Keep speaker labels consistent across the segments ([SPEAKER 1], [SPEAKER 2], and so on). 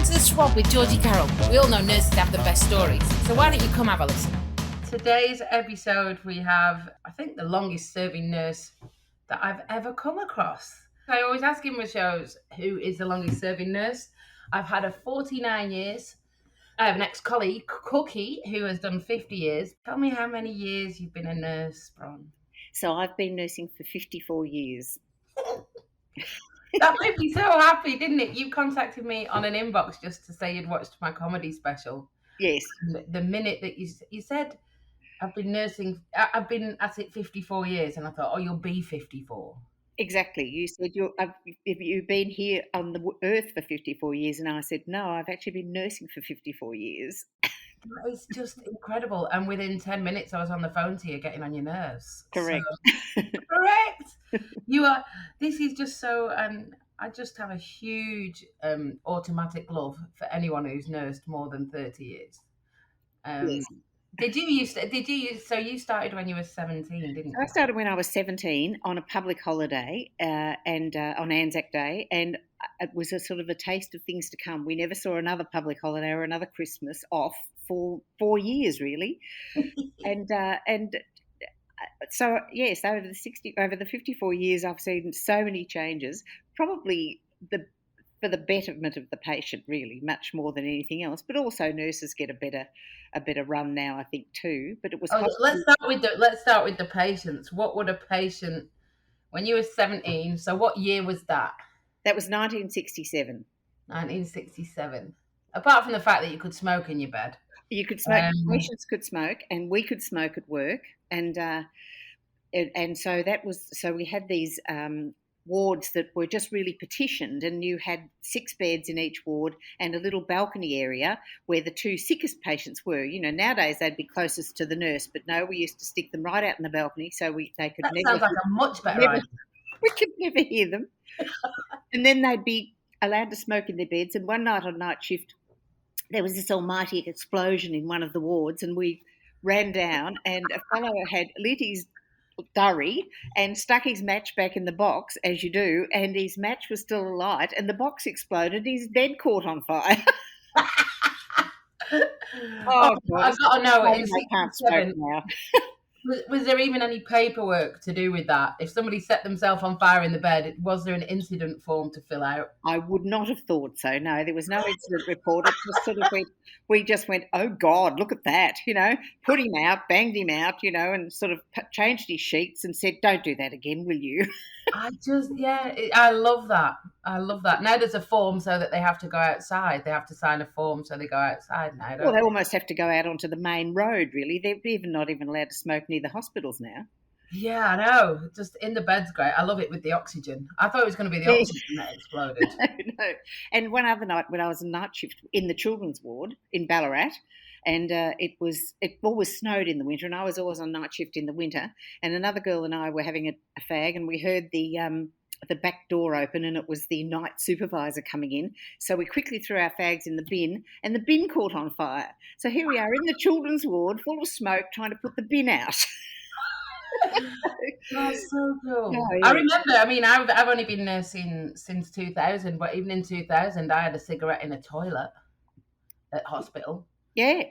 [SPEAKER 1] Welcome to The Swab with Georgie Carroll. We all know nurses have the best stories, so why don't you come have a listen? Today's episode we have, I think, the longest serving nurse that I've ever come across. I always ask in my shows, who is the longest serving nurse? I've had her 49 years. I have an ex-colleague, Cookie, who has done 50 years. Tell me how many years you've been a nurse, Bron.
[SPEAKER 2] So I've been nursing for 54 years.
[SPEAKER 1] That made me so happy, didn't it? You contacted me on an inbox just to say you'd watched my comedy special.
[SPEAKER 2] Yes.
[SPEAKER 1] And the minute that you said, I've been nursing, I've been at it 54 years, and I thought, oh, you'll be 54.
[SPEAKER 2] Exactly. You said you've been here on the earth for 54 years, and I said, no, I've actually been nursing for 54 years.
[SPEAKER 1] It's just incredible. And within 10 minutes, I was on the phone to you getting on your nerves.
[SPEAKER 2] Correct.
[SPEAKER 1] So, correct. This is just so, I just have a huge automatic love for anyone who's nursed more than 30 years.
[SPEAKER 2] Yes.
[SPEAKER 1] So you started when you were 17, didn't you?
[SPEAKER 2] I started when I was 17 on a public holiday and on Anzac Day, and it was a sort of a taste of things to come. We never saw another public holiday or another Christmas off for 4 years, really. and so, yes, over the 54 years, I've seen so many changes, probably for the betterment of the patient, really, much more than anything else. But also nurses get a better run now, I think, too. But it was.
[SPEAKER 1] Let's start with the patients. What would a patient, when you were 17? So what year was that?
[SPEAKER 2] That was 1967.
[SPEAKER 1] 1967. Apart from the fact that you could smoke in your bed.
[SPEAKER 2] You could smoke. Patients could smoke, and we could smoke at work, and so that was. So we had these wards that were just really partitioned, and you had 6 beds in each ward and a little balcony area where the 2 sickest patients were. You know, nowadays they'd be closest to the nurse, but no, we used to stick them right out in the balcony so they could
[SPEAKER 1] never. That sounds like a much better idea.
[SPEAKER 2] We could never hear them, and then they'd be allowed to smoke in their beds. And one night on night shift, there was this almighty explosion in one of the wards, and we ran down, and a fellow had lit his durry and stuck his match back in the box, as you do, and his match was still alight, and the box exploded. His bed caught on fire.
[SPEAKER 1] Oh, I've got to know.
[SPEAKER 2] I can't smoke now.
[SPEAKER 1] Was there even any paperwork to do with that? If somebody set themselves on fire in the bed, was there an incident form to fill out?
[SPEAKER 2] I would not have thought so. No, there was no incident report. It just sort of we just went, oh God, look at that, you know, put him out, banged him out, you know, and sort of changed his sheets and said, don't do that again, will you?
[SPEAKER 1] I love that. I love that. Now there's a form so that they have to go outside. They have to sign a form so they go outside now.
[SPEAKER 2] Well, they almost have to go out onto the main road, really. They're not even allowed to smoke near the hospitals now.
[SPEAKER 1] Yeah, I know. Just in the bed's great. I love it with the oxygen. I thought it was going to be the oxygen that exploded.
[SPEAKER 2] No. And one other night when I was on night shift in the children's ward in Ballarat, and it always snowed in the winter, and I was always on night shift in the winter, and another girl and I were having a fag, and we heard the back door open, and it was the night supervisor coming in. So we quickly threw our fags in the bin, and the bin caught on fire. So here we are in the children's ward, full of smoke, trying to put the bin out.
[SPEAKER 1] That's so cool.
[SPEAKER 2] Oh, yeah.
[SPEAKER 1] I remember, I've only been nursing since 2000, but even in 2000, I had a cigarette in a toilet at hospital.
[SPEAKER 2] Yeah.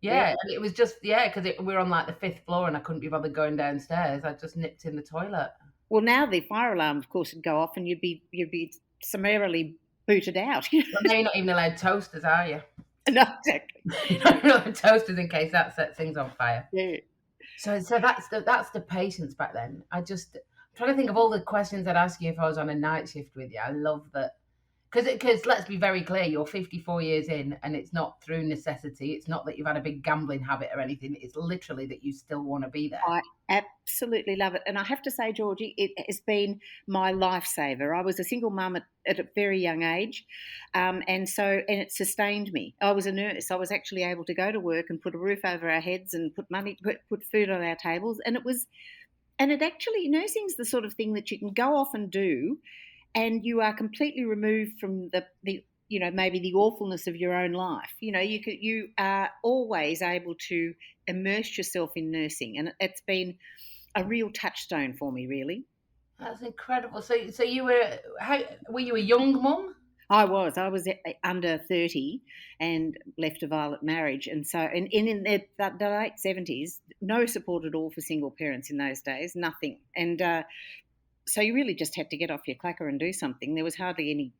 [SPEAKER 1] And it was just, because we were on like the 5th floor and I couldn't be bothered going downstairs. I just nipped in the toilet.
[SPEAKER 2] Well, now the fire alarm, of course, would go off and you'd be summarily booted out.
[SPEAKER 1] Well, now you're not even allowed toasters, are you?
[SPEAKER 2] No, exactly.
[SPEAKER 1] You're not allowed toasters in case that sets things on fire.
[SPEAKER 2] Yeah.
[SPEAKER 1] So that's the patients back then. I'm trying to think of all the questions I'd ask you if I was on a night shift with you. I love that. Because let's be very clear, you're 54 years in and it's not through necessity. It's not that you've had a big gambling habit or anything. It's literally that you still want to be there.
[SPEAKER 2] I absolutely love it. And I have to say, Georgie, it has been my lifesaver. I was a single mum at a very young age, and it sustained me. I was a nurse. I was actually able to go to work and put a roof over our heads and put food on our tables. And nursing's the sort of thing that you can go off and do, and you are completely removed from the maybe the awfulness of your own life. You know, you are always able to immerse yourself in nursing, and it's been a real touchstone for me, really.
[SPEAKER 1] That's incredible. So you were you a young mum?
[SPEAKER 2] I was under 30 and left a violent marriage. And so, in the late 70s, no support at all for single parents in those days, nothing. And so you really just had to get off your clacker and do something. There was hardly any,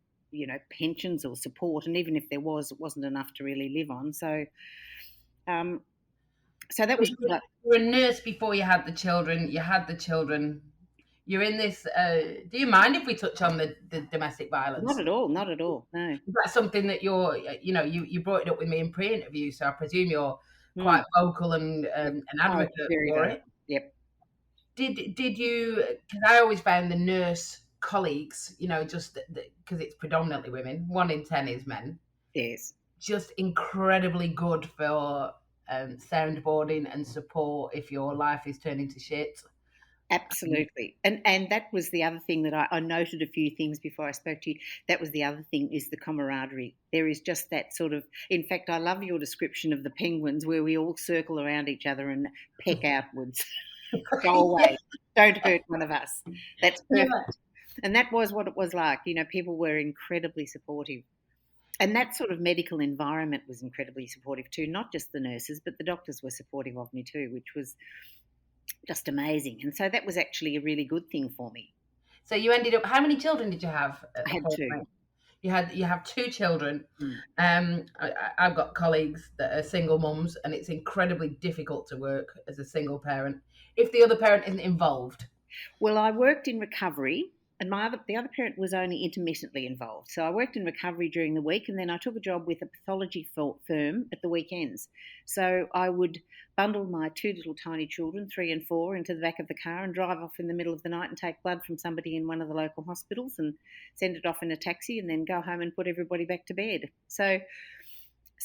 [SPEAKER 2] pensions or support. And even if there was, it wasn't enough to really live on. So that was.
[SPEAKER 1] You were a nurse before you had the children. You had the children. You're in this. Do you mind if we touch on the domestic violence?
[SPEAKER 2] Not at all. Not at all. No.
[SPEAKER 1] Is that something that you brought it up with me in pre-interview, so I presume you're quite vocal and an advocate for it.
[SPEAKER 2] Yep.
[SPEAKER 1] Did you? Because I always found the nurse colleagues, just because it's predominantly women. 1 in 10 is men.
[SPEAKER 2] Yes.
[SPEAKER 1] Just incredibly good for soundboarding and support if your life is turning to shit.
[SPEAKER 2] Absolutely. And that was the other thing that I noted a few things before I spoke to you. That was the other thing, is the camaraderie. There is just that sort of, in fact, I love your description of the penguins where we all circle around each other and peck outwards. Go away. Don't hurt one of us. That's perfect. Yeah. And that was what it was like. People were incredibly supportive. And that sort of medical environment was incredibly supportive too. Not just the nurses, but the doctors were supportive of me too, which was just amazing. And so that was actually a really good thing for me.
[SPEAKER 1] So you ended up, how many children did you have?
[SPEAKER 2] I had 2.
[SPEAKER 1] You have 2 children. I've got colleagues that are single mums, and it's incredibly difficult to work as a single parent if the other parent isn't involved.
[SPEAKER 2] Well, I worked in recovery, and the other parent was only intermittently involved. So I worked in recovery during the week, and then I took a job with a pathology firm at the weekends. So I would bundle my 2 little tiny children, 3 and 4, into the back of the car and drive off in the middle of the night and take blood from somebody in one of the local hospitals and send it off in a taxi, and then go home and put everybody back to bed. So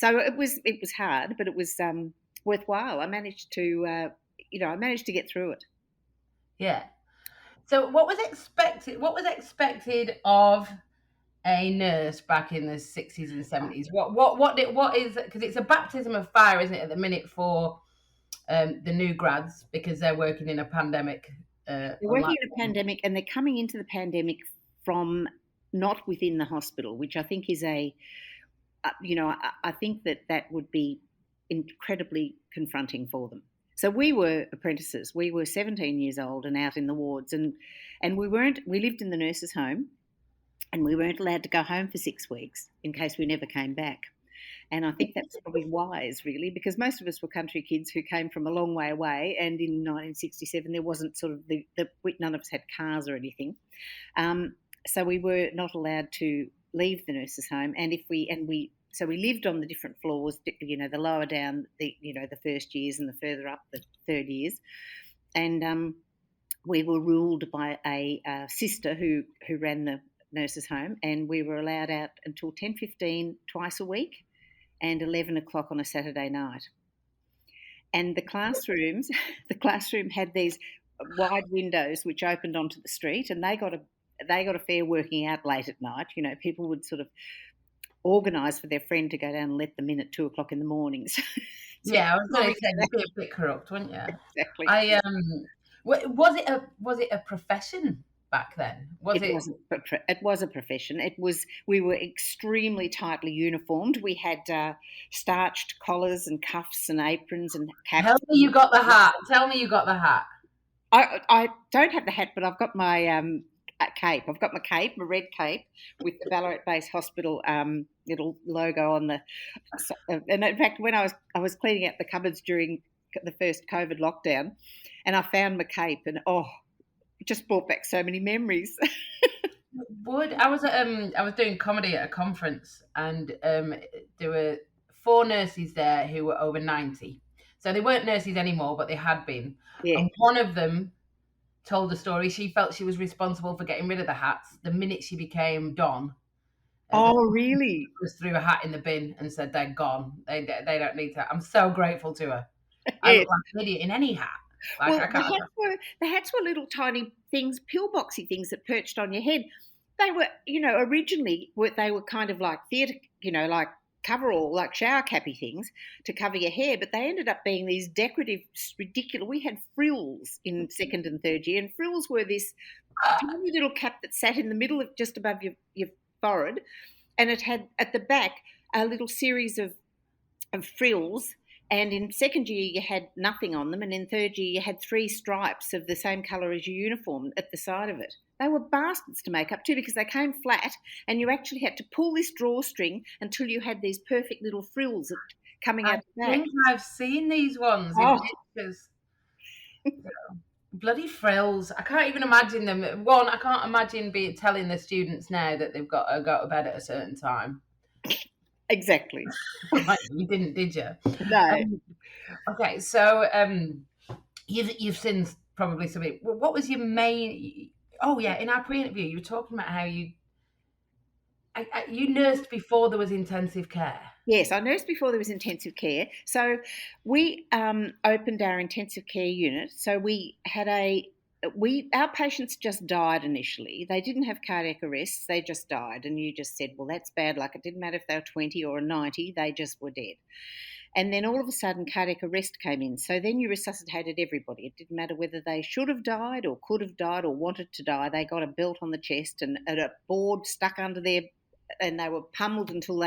[SPEAKER 2] it was hard, but it was worthwhile. I managed to get through it.
[SPEAKER 1] Yeah. So what was expected of a nurse back in the 60s and 70s? What is, because it's a baptism of fire, isn't it, at the minute for the new grads, because they're working in a pandemic.
[SPEAKER 2] They're working in a pandemic, and they're coming into the pandemic from not within the hospital, which I think is I think that would be incredibly confronting for them. So we were apprentices. We were 17 years old and out in the wards, and we lived in the nurses' home, and we weren't allowed to go home for 6 weeks in case we never came back. And I think that's probably wise, really, because most of us were country kids who came from a long way away, and in 1967 there wasn't sort of none of us had cars or anything. So we were not allowed to leave the nurses' home, so we lived on the different floors, the lower down, the first years, and the further up, the third years. And we were ruled by a sister who ran the nurses' home, and we were allowed out until 10:15 twice a week and 11 o'clock on a Saturday night. And the classroom had these wide windows which opened onto the street, and they got a fair working out late at night. People would sort of organise for their friend to go down and let them in at 2 o'clock in the mornings.
[SPEAKER 1] Yeah, I was going to say, you'd be a bit corrupt, wouldn't you?
[SPEAKER 2] Exactly.
[SPEAKER 1] Was it a profession back then?
[SPEAKER 2] It was a profession. We were extremely tightly uniformed. We had starched collars and cuffs and aprons and caps.
[SPEAKER 1] Tell me you got the hat.
[SPEAKER 2] I don't have the hat, but I've got my cape. I've got my cape, my red cape with the Ballarat Base Hospital little logo on the. And in fact, when I was cleaning out the cupboards during the first COVID lockdown, and I found my cape, and it just brought back so many memories.
[SPEAKER 1] I was doing comedy at a conference, and there were 4 nurses there who were over 90. So they weren't nurses anymore, but they had been. Yeah. And one of them told the story. She felt she was responsible for getting rid of the hats the minute she became Don.
[SPEAKER 2] Oh, really?
[SPEAKER 1] Just threw a hat in the bin and said they're gone. They don't need to. I'm so grateful to her. Yes. I look like an idiot in any hat.
[SPEAKER 2] The hats were little tiny things, pillboxy things that perched on your head. They were, originally they were kind of like theatre, like coverall, like shower cappy things to cover your hair, but they ended up being these decorative, ridiculous. We had frills in second and third year, and frills were this tiny little cap that sat in the middle of just above your forehead, and it had at the back a little series of frills. And in second year, you had nothing on them. And in third year, you had 3 stripes of the same colour as your uniform at the side of it. They were bastards to make up too, because they came flat and you actually had to pull this drawstring until you had these perfect little frills coming out the back.
[SPEAKER 1] I think I've seen these ones in pictures. Bloody frills. I can't even imagine them. One, I can't imagine telling the students now that they've got to go to bed at a certain time.
[SPEAKER 2] Exactly.
[SPEAKER 1] You didn't, did you?
[SPEAKER 2] No.
[SPEAKER 1] Okay, so you've seen probably something. What was your main? Oh yeah, in our pre-interview, you were talking about how you nursed before there was intensive care.
[SPEAKER 2] Yes, I nursed before there was intensive care. So we opened our intensive care unit. So we had our patients just died initially. They didn't have cardiac arrests, they just died. And you just said, well, that's bad luck. It didn't matter if they were 20 or 90, they just were dead. And then all of a sudden, cardiac arrest came in. So then you resuscitated everybody. It didn't matter whether they should have died or could have died or wanted to die. They got a belt on the chest and a board stuck under their, and they were pummeled until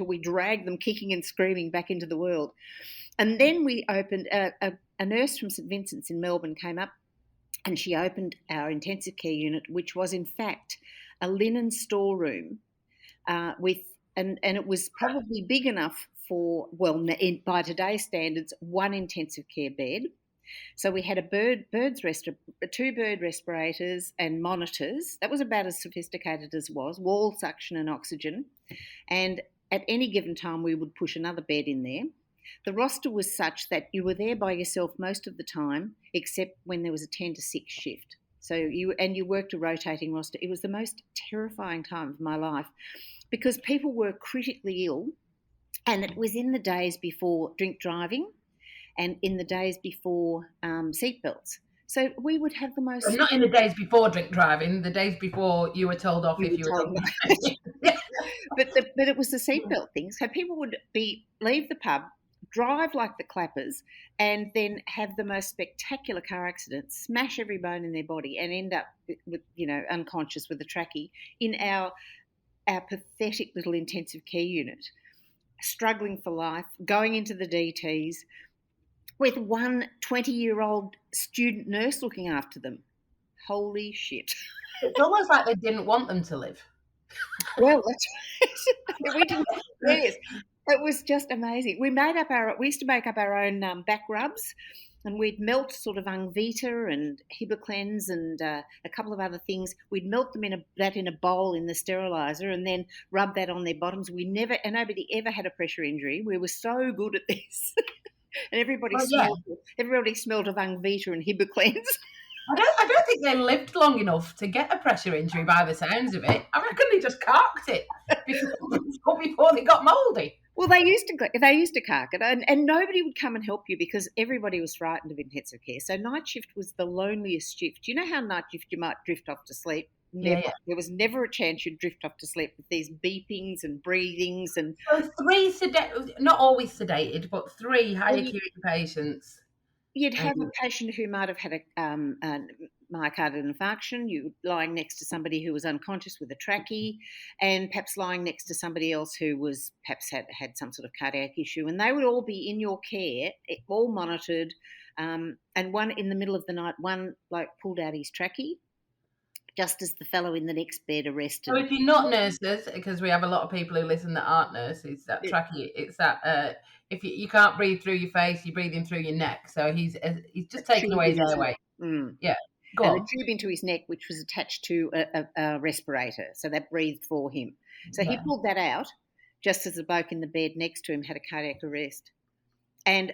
[SPEAKER 2] we dragged them kicking and screaming back into the world. And then we opened, a nurse from St Vincent's in Melbourne came up, and she opened our intensive care unit, which was in fact a linen storeroom and it was probably big enough for, by today's standards, 1 intensive care bed. So we had 2 bird respirators and monitors. That was about as sophisticated as it was, wall suction and oxygen. And at any given time, we would push another bed in there. The roster was such that you were there by yourself most of the time, except when there was a 10 to 6 shift. So you worked a rotating roster. It was the most terrifying time of my life because people were critically ill, and it was in the days before drink driving and in the days before seatbelts. So we would have the most...
[SPEAKER 1] Not in the days before drink driving, the days before you were told off if you were drunk.
[SPEAKER 2] But it was the seatbelt thing. So people would leave the pub, drive like the clappers, and then have the most spectacular car accident, smash every bone in their body, and end up with, unconscious with a trachea in our pathetic little intensive care unit, struggling for life, going into the DTs, with one 20-year-old student nurse looking after them. Holy shit.
[SPEAKER 1] It's almost like they didn't want them to live.
[SPEAKER 2] Well, that's right. We didn't. Yes. It was just amazing. We used to make up our own back rubs, and we'd melt sort of Ungvita and Hibiclens and a couple of other things. We'd melt them in a bowl in the sterilizer and then rub that on their bottoms. Nobody ever had a pressure injury. We were so good at this. And everybody smelled of Ungvita and Hibiclens.
[SPEAKER 1] I don't think they lived long enough to get a pressure injury by the sounds of it. I reckon they just carked it before they got mouldy.
[SPEAKER 2] Well, they used to cark it, and nobody would come and help you because everybody was frightened of intensive care. So night shift was the loneliest shift. You know how night shift you might drift off to sleep? Never. Yeah. There was never a chance you'd drift off to sleep with these beepings and breathings and...
[SPEAKER 1] So 3 not always sedated, but 3 high acuity patients.
[SPEAKER 2] You'd have a patient who might have had a myocardial infarction, you lying next to somebody who was unconscious with a trachea, and perhaps lying next to somebody else who was perhaps had some sort of cardiac issue, and they would all be in your care, all monitored. And one in the middle of the night, one bloke pulled out his trachea just as the fellow in the next bed arrested.
[SPEAKER 1] So if you're not nurses, because we have a lot of people who listen that aren't nurses, that trachea, it's that if you can't breathe through your face, you're breathing through your neck. So he's just taking away his airway. Yeah.
[SPEAKER 2] And a tube into his neck, which was attached to a respirator, so that breathed for him. So he pulled that out just as the bloke in the bed next to him had a cardiac arrest. And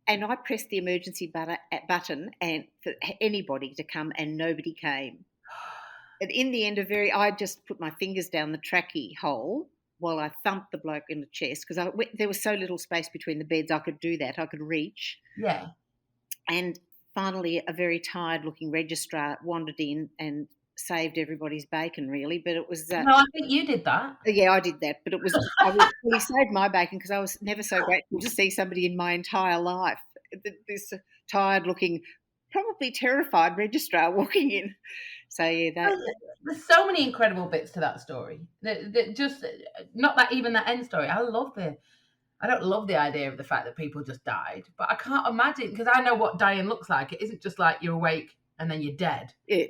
[SPEAKER 2] I pressed the emergency button and for anybody to come, and nobody came. And in the end, I just put my fingers down the trachea hole while I thumped the bloke in the chest because there was so little space between the beds. I could do that. I could reach.
[SPEAKER 1] Yeah.
[SPEAKER 2] And finally, a very tired-looking registrar wandered in and saved everybody's bacon, really. But it was...
[SPEAKER 1] no, I think you did that.
[SPEAKER 2] Yeah, I did that. But he saved my bacon because I was never so grateful to see somebody in my entire life. This tired-looking, probably terrified registrar walking in. So, yeah,
[SPEAKER 1] there's so many incredible bits to that story. That just not that even that end story. I don't love the idea of the fact that people just died, but I can't imagine because I know what dying looks like. It isn't just like you're awake and then you're dead.
[SPEAKER 2] Yeah.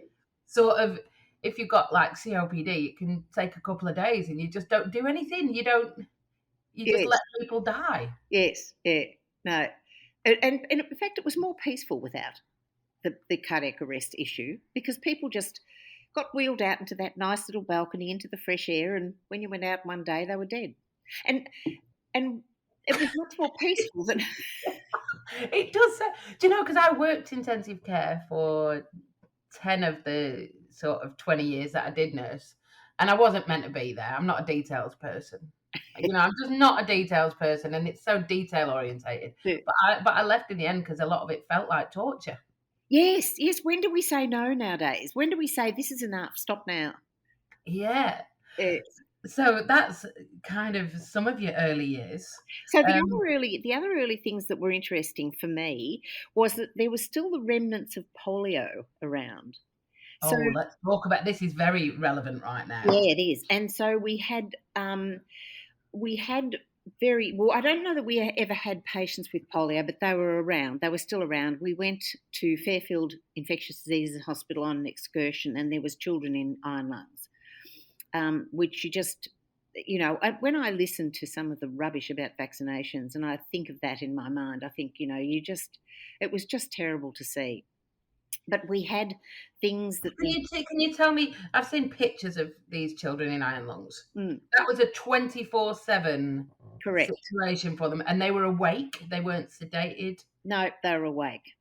[SPEAKER 1] Sort of, if you've got like COPD, it can take a couple of days and you just don't do anything. You just
[SPEAKER 2] Yes.
[SPEAKER 1] let people die.
[SPEAKER 2] Yes. Yeah. No. And in fact, it was more peaceful without the cardiac arrest issue because people just got wheeled out into that nice little balcony into the fresh air, and when you went out one day, they were dead. And it was much more peaceful than.
[SPEAKER 1] It does. Do you know? Because I worked intensive care for 10 of the sort of 20 years that I did nurse, and I wasn't meant to be there. I'm not a details person. I'm just not a details person, and it's so detail orientated.
[SPEAKER 2] Yeah.
[SPEAKER 1] But I left in the end because a lot of it felt like torture.
[SPEAKER 2] Yes. When do we say no nowadays? When do we say this is enough? Stop now.
[SPEAKER 1] Yeah.
[SPEAKER 2] Yes.
[SPEAKER 1] So that's kind of some of your early years.
[SPEAKER 2] So the other early things that were interesting for me was that there was still the remnants of polio around.
[SPEAKER 1] Oh,
[SPEAKER 2] So,
[SPEAKER 1] let's talk about this. Is very relevant right now.
[SPEAKER 2] yeah, it is. And so we had very well. I don't know that we ever had patients with polio, but they were around. They were still around. We went to Fairfield Infectious Diseases Hospital on an excursion, and there was children in iron lungs, which you just, when I listen to some of the rubbish about vaccinations, and I think of that in my mind, I think it was just terrible to see. But we had things that.
[SPEAKER 1] Can you tell me? I've seen pictures of these children in iron lungs.
[SPEAKER 2] Mm.
[SPEAKER 1] That was a 24/7
[SPEAKER 2] Correct
[SPEAKER 1] situation for them, and they were awake. They weren't sedated.
[SPEAKER 2] No, they were awake,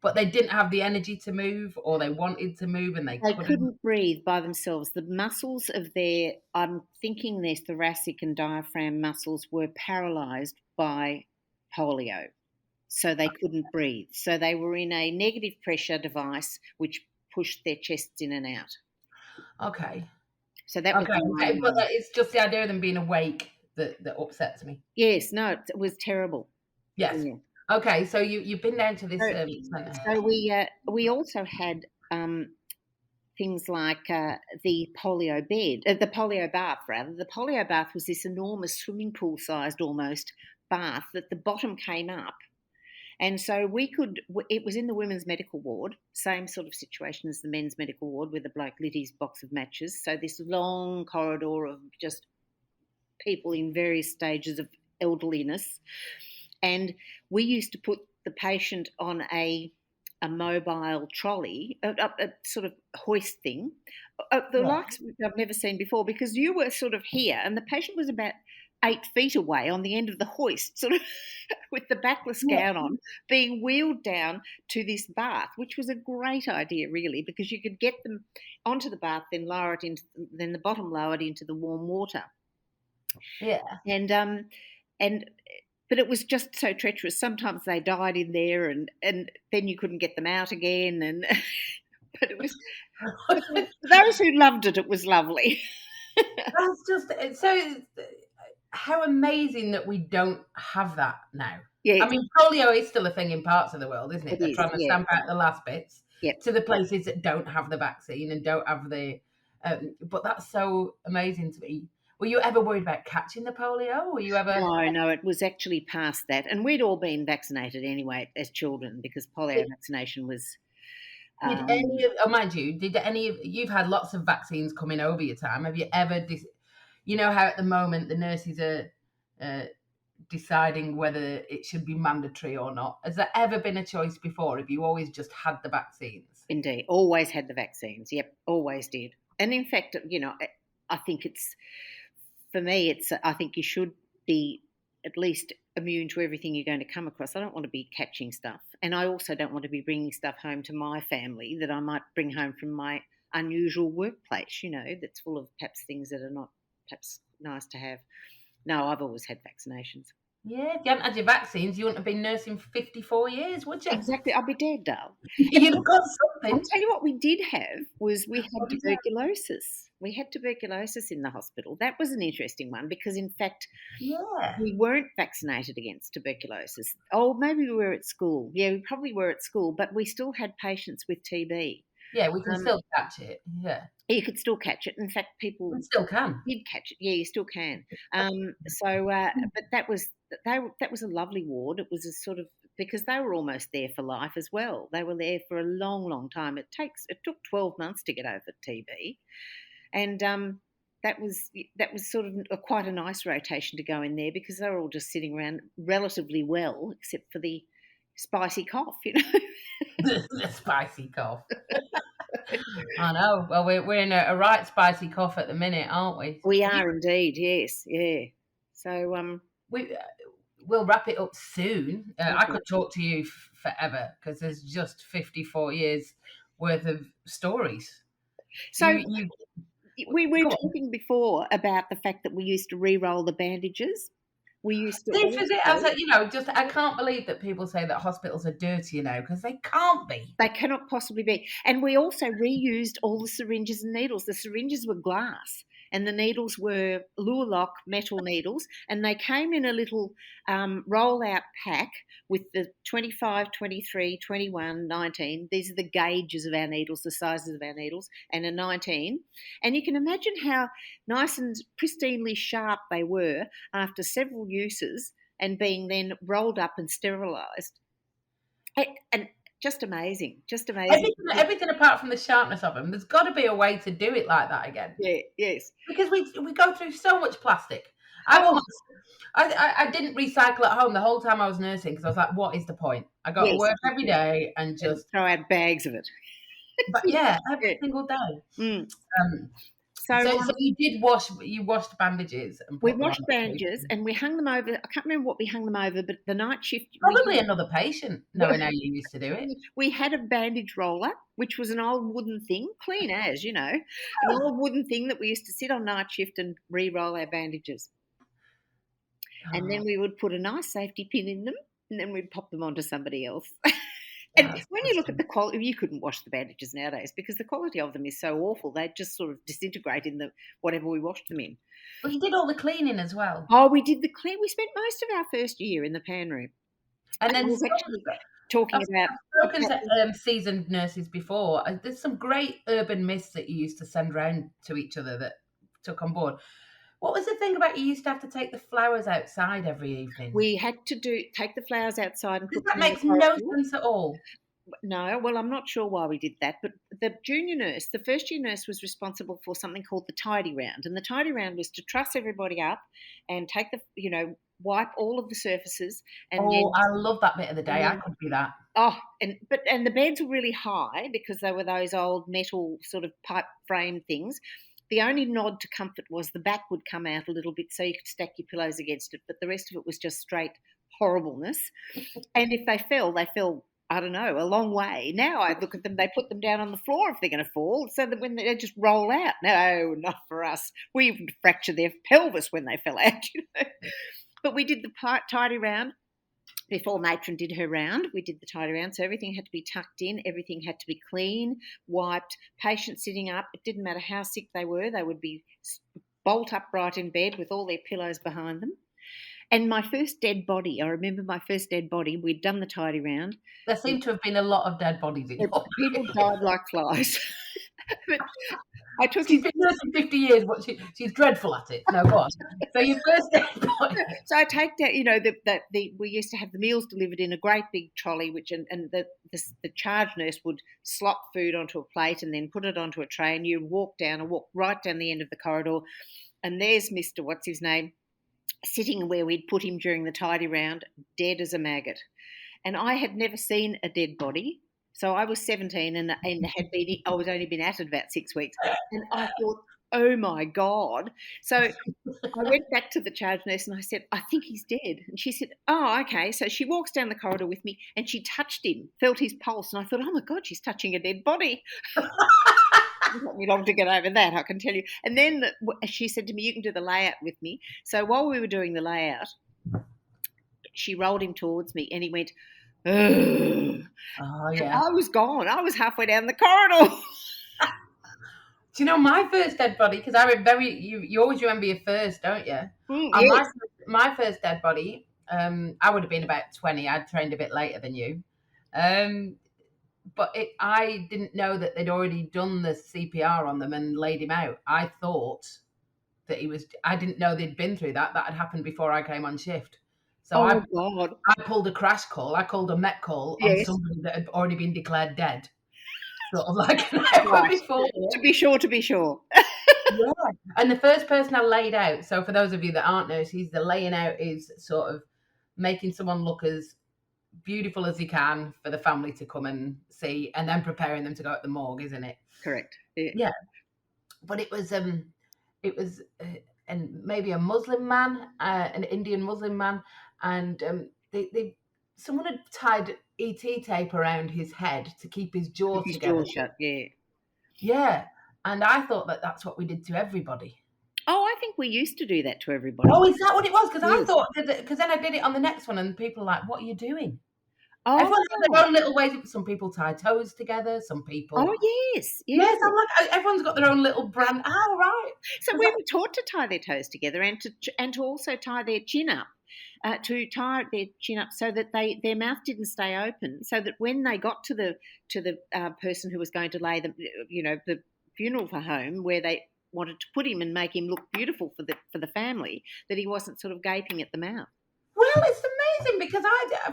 [SPEAKER 1] but they didn't have the energy to move, or they wanted to move and they
[SPEAKER 2] couldn't breathe by themselves. The muscles of I'm thinking their thoracic and diaphragm muscles were paralysed by polio. So they couldn't breathe. So they were in a negative pressure device which pushed their chests in and out.
[SPEAKER 1] Okay.
[SPEAKER 2] So that was
[SPEAKER 1] okay. But it's just the idea of them being awake that upsets me.
[SPEAKER 2] Yes, no, it was terrible.
[SPEAKER 1] Yes. Yeah. Okay, so you've been down to this centre.
[SPEAKER 2] So we also had things like the polio bed, the polio bath rather. The polio bath was this enormous swimming pool sized almost bath that the bottom came up. And so it was in the women's medical ward, same sort of situation as the men's medical ward where the bloke lit his box of matches. So this long corridor of just people in various stages of elderliness. And we used to put the patient on a mobile trolley, a sort of hoist thing, the likes I've never seen before, because you were sort of here and the patient was about 8 feet away on the end of the hoist, sort of with the backless gown on, being wheeled down to this bath, which was a great idea, really, because you could get them onto the bath, then lower it into, then the bottom lowered into the warm water.
[SPEAKER 1] Yeah,
[SPEAKER 2] but it was just so treacherous. Sometimes they died in there, and then you couldn't get them out again. And but it was for those who loved it, it was lovely.
[SPEAKER 1] That's just so. How amazing that we don't have that now.
[SPEAKER 2] Yeah,
[SPEAKER 1] I mean, polio is still a thing in parts of the world, isn't it? They're trying to stamp out the last bits to the places that don't have the vaccine and don't have the. But that's so amazing to me. Were you ever worried about catching the polio? Were you ever?
[SPEAKER 2] No, it was actually past that. And we'd all been vaccinated anyway as children because polio vaccination was...
[SPEAKER 1] Did any of, you've had lots of vaccines coming over your time. Have you ever, you know how at the moment the nurses are deciding whether it should be mandatory or not. Has there ever been a choice before? Have you always just had the vaccines?
[SPEAKER 2] Indeed, always had the vaccines. Yep, always did. And in fact, I think for me, I think you should be at least immune to everything you're going to come across. I don't want to be catching stuff. And I also don't want to be bringing stuff home to my family that I might bring home from my unusual workplace, that's full of perhaps things that are not perhaps nice to have. No, I've always had vaccinations.
[SPEAKER 1] Yeah, if you hadn't had your vaccines, you wouldn't have been nursing for 54 years, would you?
[SPEAKER 2] Exactly. I'd be dead, Dale.
[SPEAKER 1] You'd have got something.
[SPEAKER 2] I'll tell you what we did have was we had tuberculosis. We had tuberculosis in the hospital. That was an interesting one because, in fact, we weren't vaccinated against tuberculosis. Oh, maybe we were at school. Yeah, we probably were at school, but we still had patients with TB.
[SPEAKER 1] Yeah, we can still catch it. Yeah,
[SPEAKER 2] You could still catch it. In fact,
[SPEAKER 1] we
[SPEAKER 2] people
[SPEAKER 1] still can.
[SPEAKER 2] did catch it. Yeah, you still can. But that was that was a lovely ward. It was a sort of, because they were almost there for life as well. They were there for a long, long time. It took 12 months to get over TB, and that was sort of quite a nice rotation to go in there, because they were all just sitting around relatively well, except for the spicy cough,
[SPEAKER 1] The spicy cough. I know. Well, we're in a right spicy cough at the minute, aren't we?
[SPEAKER 2] We are indeed, yes, yeah. So
[SPEAKER 1] we'll wrap it up soon. I
[SPEAKER 2] okay.
[SPEAKER 1] could talk to you forever, because there's just 54 years worth of stories.
[SPEAKER 2] So
[SPEAKER 1] You
[SPEAKER 2] we were
[SPEAKER 1] go on.
[SPEAKER 2] talking before about the fact that we used to re-roll the bandages. We used to
[SPEAKER 1] This is it. I
[SPEAKER 2] also,
[SPEAKER 1] said, just I can't believe that people say that hospitals are dirty, because they can't be.
[SPEAKER 2] they cannot possibly be. And we also reused all the syringes and needles. The syringes were glass and the needles were Lure-Lock metal needles, and they came in a little roll-out pack with the 25, 23, 21, 19. These are the gauges of our needles, the sizes of our needles, and a 19. And you can imagine how nice and pristinely sharp they were after several uses and being then rolled up and sterilised. And just amazing, just amazing.
[SPEAKER 1] Everything apart from the sharpness of them. There's got to be a way to do it like that again.
[SPEAKER 2] Yeah, yes.
[SPEAKER 1] Because we go through so much plastic. I didn't recycle at home the whole time I was nursing, because I was like, what is the point? I got to work every day and just
[SPEAKER 2] throw out bags of it.
[SPEAKER 1] But yeah, every single day.
[SPEAKER 2] Mm.
[SPEAKER 1] So you did washed bandages. And
[SPEAKER 2] we washed bandages and we hung them over. I can't remember what we hung them over, but the night shift.
[SPEAKER 1] Probably another patient, knowing how you used to do it.
[SPEAKER 2] We had a bandage roller, which was an old wooden thing, clean as, an old wooden thing that we used to sit on night shift and re-roll our bandages. And then we would put a nice safety pin in them, and then we'd pop them onto somebody else. And when you look at the quality, you couldn't wash the bandages nowadays because the quality of them is so awful. They just sort of disintegrate in the whatever we washed them in.
[SPEAKER 1] Well, you did all the cleaning as well.
[SPEAKER 2] Oh, we did the clean. We spent most of our first year in the pan room.
[SPEAKER 1] And then
[SPEAKER 2] talking about.
[SPEAKER 1] I've spoken to seasoned nurses before. There's some great urban myths that you used to send around to each other that took on board. What was the thing about you used to have to take the flowers outside every evening?
[SPEAKER 2] We had to take the flowers outside and put them in
[SPEAKER 1] that makes no sense at all.
[SPEAKER 2] No, well, I'm not sure why we did that, but the junior nurse, the first year nurse, was responsible for something called the tidy round, and the tidy round was to truss everybody up and take wipe all of the surfaces. And
[SPEAKER 1] I love that bit of the day. I could do that.
[SPEAKER 2] Oh, and the beds were really high because they were those old metal sort of pipe frame things. The only nod to comfort was the back would come out a little bit so you could stack your pillows against it, but the rest of it was just straight horribleness. And if they fell, I don't know, a long way. Now I look at them, they put them down on the floor if they're going to fall, so that when they just roll out. No, not for us. We even fractured their pelvis when they fell out, But we did the tidy round. Before matron did her round, we did the tidy round, so everything had to be tucked in, everything had to be clean, wiped, patients sitting up. It didn't matter how sick they would be bolt upright in bed with all their pillows behind them. And my first dead body, I remember my first dead body, we'd done the tidy round.
[SPEAKER 1] There seem to have been a lot of dead bodies in your
[SPEAKER 2] people died like flies. But
[SPEAKER 1] she's been nursing 50 years, but she's dreadful at it. No, go on. So your first dead body.
[SPEAKER 2] So I take that, we used to have the meals delivered in a great big trolley, and the charge nurse would slop food onto a plate and then put it onto a tray, and you'd walk right down the end of the corridor, and there's Mr. What's his name, sitting where we'd put him during the tidy round, dead as a maggot. And I had never seen a dead body. So I was 17 and I was only been at it about 6 weeks. And I thought, oh my God. So I went back to the charge nurse and I said, I think he's dead. And she said, oh, okay. So she walks down the corridor with me and she touched him, felt his pulse. And I thought, oh my God, she's touching a dead body. It took me long to get over that, I can tell you. And then she said to me, you can do the layout with me. So while we were doing the layout, she rolled him towards me and he went, ugh.
[SPEAKER 1] Oh, yeah.
[SPEAKER 2] And I was gone. I was halfway down the corridor.
[SPEAKER 1] Do you know my first dead body? Because I remember you always remember your first, don't you?
[SPEAKER 2] Yes.
[SPEAKER 1] My first dead body, I would have been about 20. I'd trained a bit later than you. I didn't know that they'd already done the CPR on them and laid him out. I thought that I didn't know they'd been through that. That had happened before I came on shift. So
[SPEAKER 2] Oh God.
[SPEAKER 1] I pulled a crash call. I called a met call on
[SPEAKER 2] Yes.
[SPEAKER 1] somebody that had already been declared dead, sort of like an hour
[SPEAKER 2] Right.
[SPEAKER 1] before.
[SPEAKER 2] To be sure. To be sure.
[SPEAKER 1] Yeah. And the first person I laid out, so for those of you that aren't nurses, the laying out is sort of making someone look as beautiful as he can for the family to come and see, and then preparing them to go at the morgue, isn't it?
[SPEAKER 2] Correct. Yeah.
[SPEAKER 1] Yeah. But it was and maybe a Muslim man, an Indian Muslim man, and they someone had tied ET tape around his head to keep his jaw
[SPEAKER 2] Keep his
[SPEAKER 1] together.
[SPEAKER 2] jaw shut. Yeah.
[SPEAKER 1] Yeah, and I thought that that's what we did to everybody.
[SPEAKER 2] Oh, I think we used to do that to everybody.
[SPEAKER 1] Oh, is that what it was? Because I
[SPEAKER 2] Yes.
[SPEAKER 1] thought, because then I did it on the next one, and people were like, "What are you doing?"
[SPEAKER 2] Oh.
[SPEAKER 1] Everyone's got their own little ways. Some people tie toes together. Some people.
[SPEAKER 2] Oh yes. Yes.
[SPEAKER 1] Yes, I'm like, everyone's got their own little brand. Oh, right.
[SPEAKER 2] So we were taught to tie their toes together and to also tie their chin up. To tie their chin up so that their mouth didn't stay open, so that when they got to the person who was going to lay them, the funeral for home, where they wanted to put him and make him look beautiful for the family, that he wasn't sort of gaping at the mouth.
[SPEAKER 1] Well, it's amazing because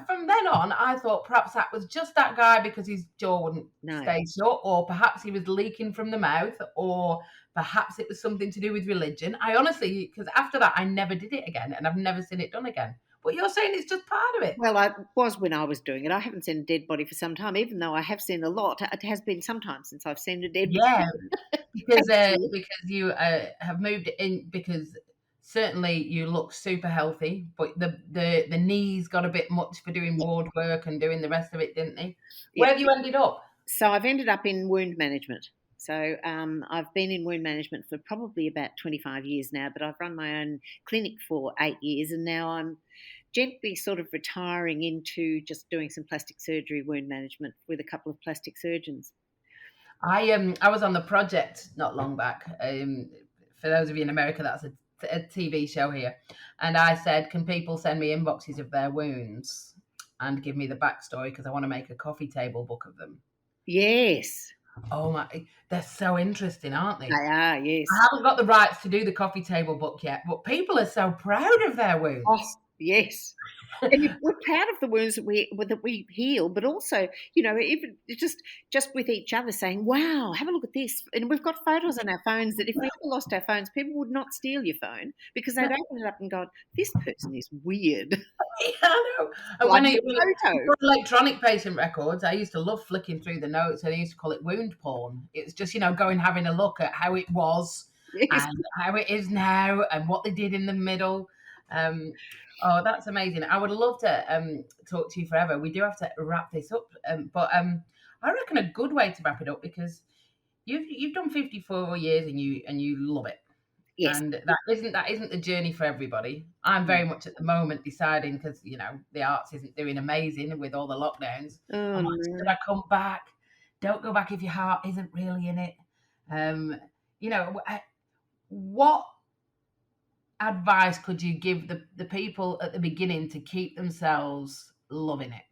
[SPEAKER 1] from then on, I thought perhaps that was just that guy because his jaw wouldn't stay shut, or perhaps he was leaking from the mouth, or perhaps it was something to do with religion. I honestly, because after that, I never did it again, and I've never seen it done again. But you're saying it's just part of it.
[SPEAKER 2] Well, I was when I was doing it. I haven't seen a dead body for some time, even though I have seen a lot. It has been some time since I've seen a dead body.
[SPEAKER 1] Yeah, because you have moved in, because certainly you look super healthy, but the knees got a bit much for doing ward work and doing the rest of it, didn't they? Where have you ended up?
[SPEAKER 2] So I've ended up in wound management. So I've been in wound management for probably about 25 years now, but I've run my own clinic for 8 years, and now I'm gently sort of retiring into just doing some plastic surgery wound management with a couple of plastic surgeons.
[SPEAKER 1] I was on the project not long back. For those of you in America, that's a TV show here, and I said, can people send me inboxes of their wounds and give me the backstory, because I want to make a coffee table book of them.
[SPEAKER 2] Yes.
[SPEAKER 1] Oh my, they're so interesting, aren't they?
[SPEAKER 2] They are, yes.
[SPEAKER 1] I haven't got the rights to do the coffee table book yet, but people are so proud of their wounds.
[SPEAKER 2] Oh, yes. And we're proud of the wounds that we heal, but also, even just with each other saying, wow, have a look at this. And we've got photos on our phones that if we ever lost our phones, people would not steal your phone because they'd open it up and go, this person is weird.
[SPEAKER 1] Yeah, I know. And
[SPEAKER 2] like
[SPEAKER 1] when got electronic patient records, I used to love flicking through the notes, and I used to call it wound porn. It's just, going having a look at how it was and how it is now and what they did in the middle. Oh, that's amazing. I would love to talk to you forever. We do have to wrap this up. But I reckon a good way to wrap it up, because you've done 54 years and you love it.
[SPEAKER 2] Yes.
[SPEAKER 1] And that isn't the journey for everybody. I'm very much at the moment deciding, because the arts isn't doing amazing with all the lockdowns. I'm like, should I come back? Don't go back if your heart isn't really in it. What advice could you give the people at the beginning to keep themselves loving it?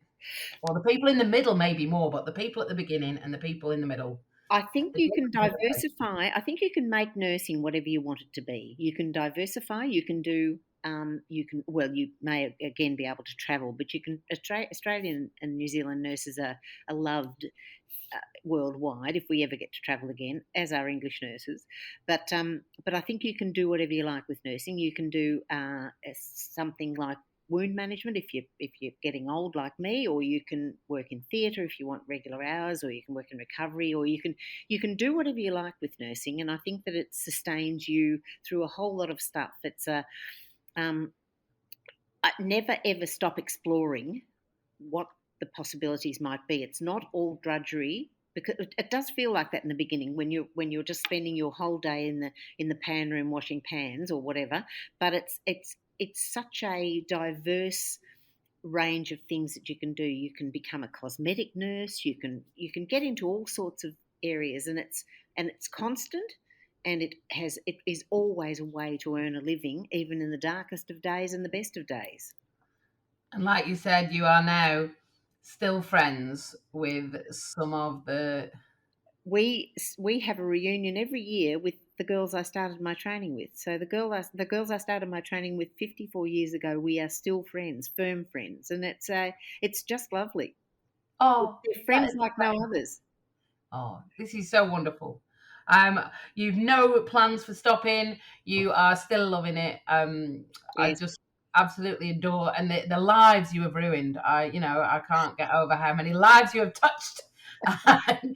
[SPEAKER 1] Well, the people in the middle maybe more, but the people at the beginning and the people in the middle.
[SPEAKER 2] I think you can diversify. I think you can make nursing whatever you want it to be. You can diversify. You can do. You may again be able to travel, but you can. Australian and New Zealand nurses are loved worldwide if we ever get to travel again, as are English nurses. But I think you can do whatever you like with nursing. You can do something like wound management if you're getting old like me, or you can work in theatre if you want regular hours, or you can work in recovery, or you can do whatever you like with nursing. And I think that it sustains you through a whole lot of stuff. It's never ever stop exploring what the possibilities might be. It's not all drudgery, because it does feel like that in the beginning when you're just spending your whole day in the pan room washing pans or whatever. But it's such a diverse range of things that you can do. You can become a cosmetic nurse. You can get into all sorts of areas, and it's constant, and it is always a way to earn a living, even in the darkest of days and the best of days.
[SPEAKER 1] And like you said, you are now still friends with some of the...
[SPEAKER 2] We have a reunion every year with the girls I started my training with. So the girls I started my training with 54 years ago, we are still friends, firm friends, and it's just lovely.
[SPEAKER 1] Oh,
[SPEAKER 2] They're friends like no others.
[SPEAKER 1] Oh, this is so wonderful. You've no plans for stopping. You are still loving it. I
[SPEAKER 2] Yes.
[SPEAKER 1] just absolutely adore, and the lives you have ruined. I can't get over how many lives you have touched. And,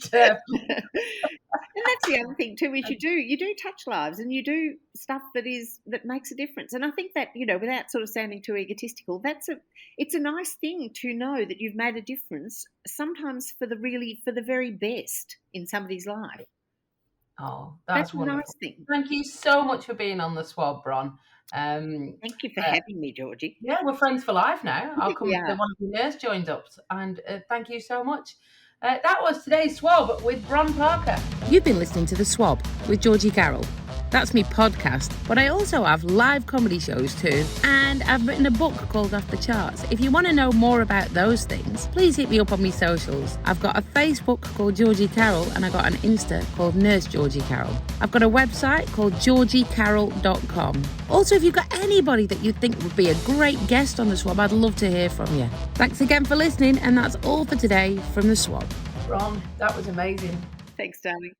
[SPEAKER 2] And that's the other thing too, is you do touch lives and you do stuff that makes a difference. And I think that, without sort of sounding too egotistical, it's a nice thing to know that you've made a difference, sometimes for the very best in somebody's life.
[SPEAKER 1] oh, that's
[SPEAKER 2] a
[SPEAKER 1] wonderful.
[SPEAKER 2] nice thing.
[SPEAKER 1] Thank you so much for being on the Swab, Bron.
[SPEAKER 2] Thank you for having me, Georgie.
[SPEAKER 1] Yeah, we're friends for life now. I'll come
[SPEAKER 2] We
[SPEAKER 1] to
[SPEAKER 2] are.
[SPEAKER 1] one of the nurse joined up, and thank you so much. That was today's Swab with Bron Parker. You've been listening to The Swab with Georgie Carroll. That's me podcast, but I also have live comedy shows too, and I've written a book called Off the Charts. If you want to know more about those things, please hit me up on my socials. I've got a Facebook called Georgie Carroll, and I got an Insta called Nurse Georgie Carroll. I've got a website called georgiecarroll.com. Also, if you've got anybody that you think would be a great guest on The Swab, I'd love to hear from you. Thanks again for listening, and that's all for today from The Swab. Bron, that was amazing.
[SPEAKER 2] Thanks, darling.